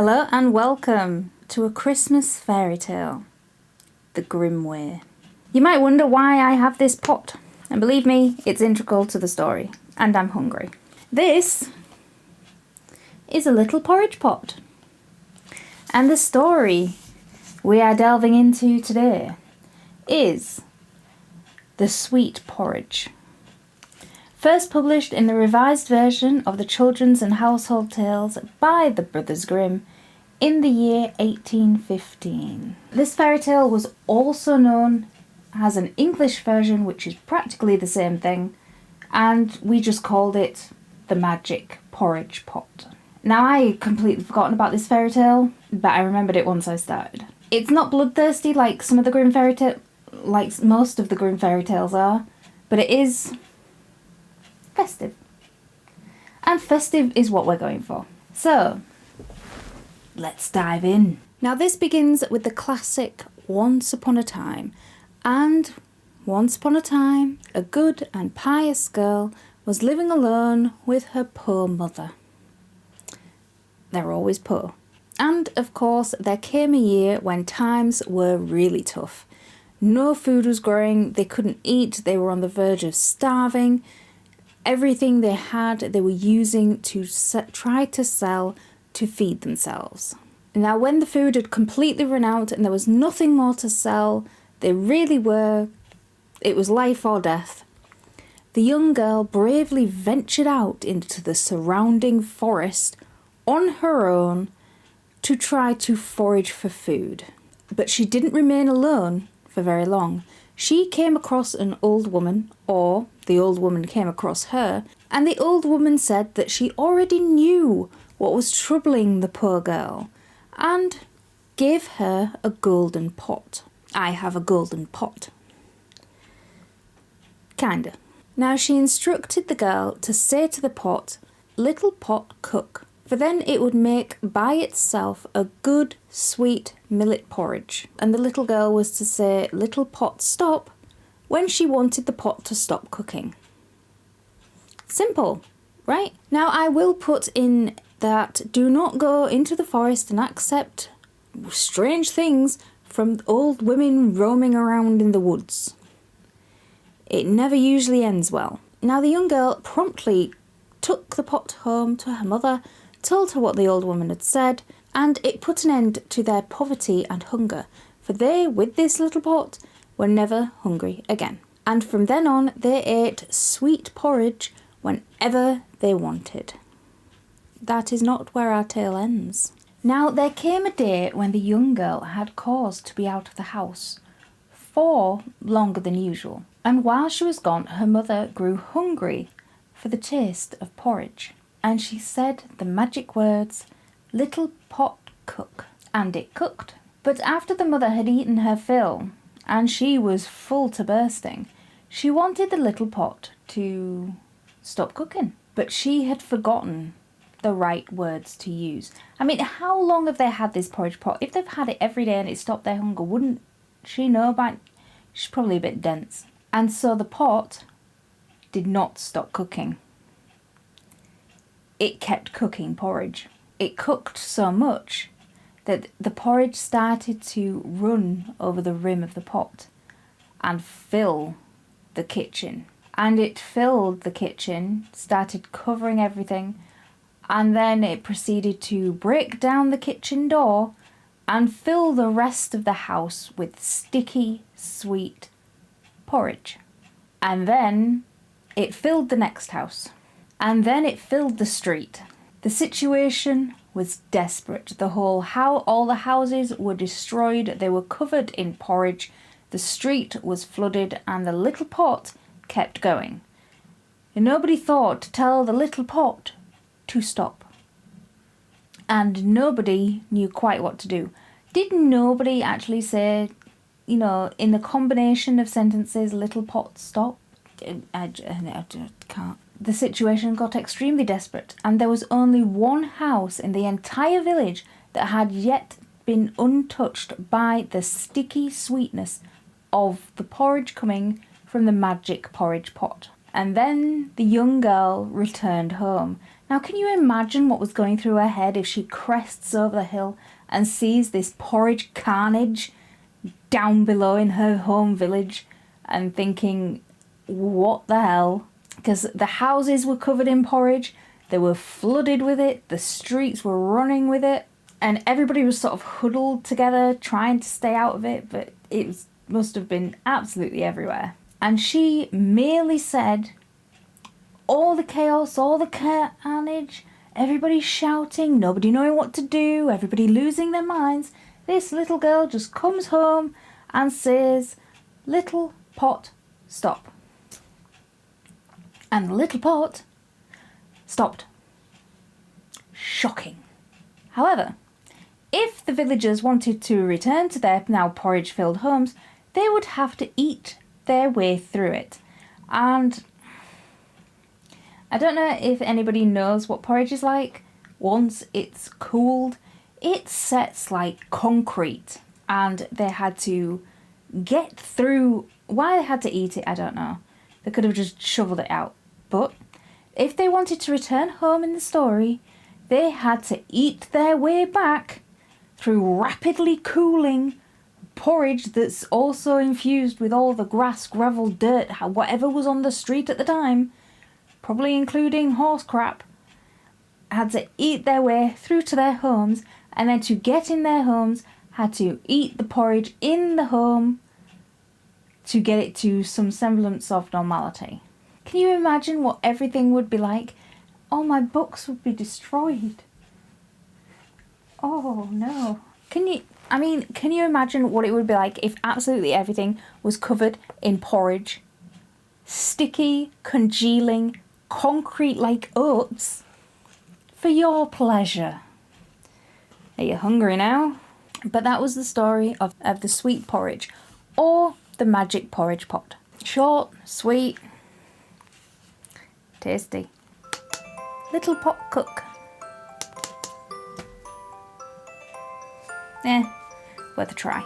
Hello and welcome to a Christmas fairy tale, the Grimm way. You might wonder why I have this pot, and believe me, it's integral to the story, and I'm hungry. This is a little porridge pot, and the story we are delving into today is the sweet porridge. First published in the revised version of the Children's and Household Tales by the Brothers Grimm in the year 1815. This fairy tale was also known as an English version, which is practically the same thing, and we just called it the Magic Porridge Pot. Now, I completely forgotten about this fairy tale, but I remembered it once I started. It's not bloodthirsty like some of the Grimm fairy tales, like most of the Grimm fairy tales are, but it is festive. And festive is what we're going for. So, let's dive in. Now, this begins with the classic Once Upon a Time. And once upon a time, a good and pious girl was living alone with her poor mother. They're always poor. And, of course, there came a year when times were really tough. No food was growing, they couldn't eat, they were on the verge of starving. Everything they had, they were using to try to sell to feed themselves. Now, when the food had completely run out and there was nothing more to sell, it was life or death. The young girl bravely ventured out into the surrounding forest on her own to try to forage for food. But she didn't remain alone for very long. She came across an old woman, or the old woman came across her, and the old woman said that she already knew what was troubling the poor girl, and gave her a golden pot. I have a golden pot. Kinda. Now, she instructed the girl to say to the pot, "Little pot, cook," for then it would make by itself a good, sweet millet porridge. And the little girl was to say, "Little pot, stop," when she wanted the pot to stop cooking. Simple, right? Now, I will put in that do not go into the forest and accept strange things from old women roaming around in the woods. It never usually ends well. Now, the young girl promptly took the pot home to her mother, told her what the old woman had said, and it put an end to their poverty and hunger, for they, with this little pot, were never hungry again. And from then on, they ate sweet porridge whenever they wanted. That is not where our tale ends. Now, there came a day when the young girl had cause to be out of the house for longer than usual, and while she was gone, her mother grew hungry for the taste of porridge, and she said the magic words, "Little pot, cook," and it cooked. But after the mother had eaten her fill, and she was full to bursting, she wanted the little pot to stop cooking, but she had forgotten the right words to use. I mean, how long have they had this porridge pot? If they've had it every day and it stopped their hunger, wouldn't she know about it? She's probably a bit dense. And so the pot did not stop cooking. It kept cooking porridge. It cooked so much that the porridge started to run over the rim of the pot and fill the kitchen. And it filled the kitchen, started covering everything, and then it proceeded to break down the kitchen door and fill the rest of the house with sticky, sweet porridge. And then it filled the next house. And then it filled the street. The situation was desperate. All the houses were destroyed. They were covered in porridge. The street was flooded, and the little pot kept going. And nobody thought to tell the little pot to stop. And nobody knew quite what to do. Did nobody actually say, in the combination of sentences, "little pot, stop"? I can't. The situation got extremely desperate, and there was only one house in the entire village that had yet been untouched by the sticky sweetness of the porridge coming from the magic porridge pot. And then the young girl returned home. Now, can you imagine what was going through her head if she crests over the hill and sees this porridge carnage down below in her home village and thinking, what the hell? Because the houses were covered in porridge, they were flooded with it, the streets were running with it, and everybody was sort of huddled together trying to stay out of it, but must have been absolutely everywhere. And she merely said, all the chaos, all the carnage, everybody shouting, nobody knowing what to do, everybody losing their minds. This little girl just comes home and says, little pot, stop. And the little pot stopped. Shocking. However, if the villagers wanted to return to their now porridge-filled homes, they would have to eat their way through it. And I don't know if anybody knows what porridge is like. Once it's cooled, it sets like concrete, and they had to get through. Why they had to eat it, I don't know. They could have just shoveled it out. But if they wanted to return home in the story, they had to eat their way back through rapidly cooling porridge that's also infused with all the grass, gravel, dirt, whatever was on the street at the time, probably including horse crap, had to eat their way through to their homes, and then to get in their homes had to eat the porridge in the home to get it to some semblance of normality. Can you imagine what everything would be like? All my books would be destroyed. Oh no. Can you imagine what it would be like if absolutely everything was covered in porridge? Sticky, congealing, concrete-like oats for your pleasure. Are you hungry now? But that was the story of the sweet porridge, or the magic porridge pot. Short, sweet, tasty. Little pot cook. Worth a try.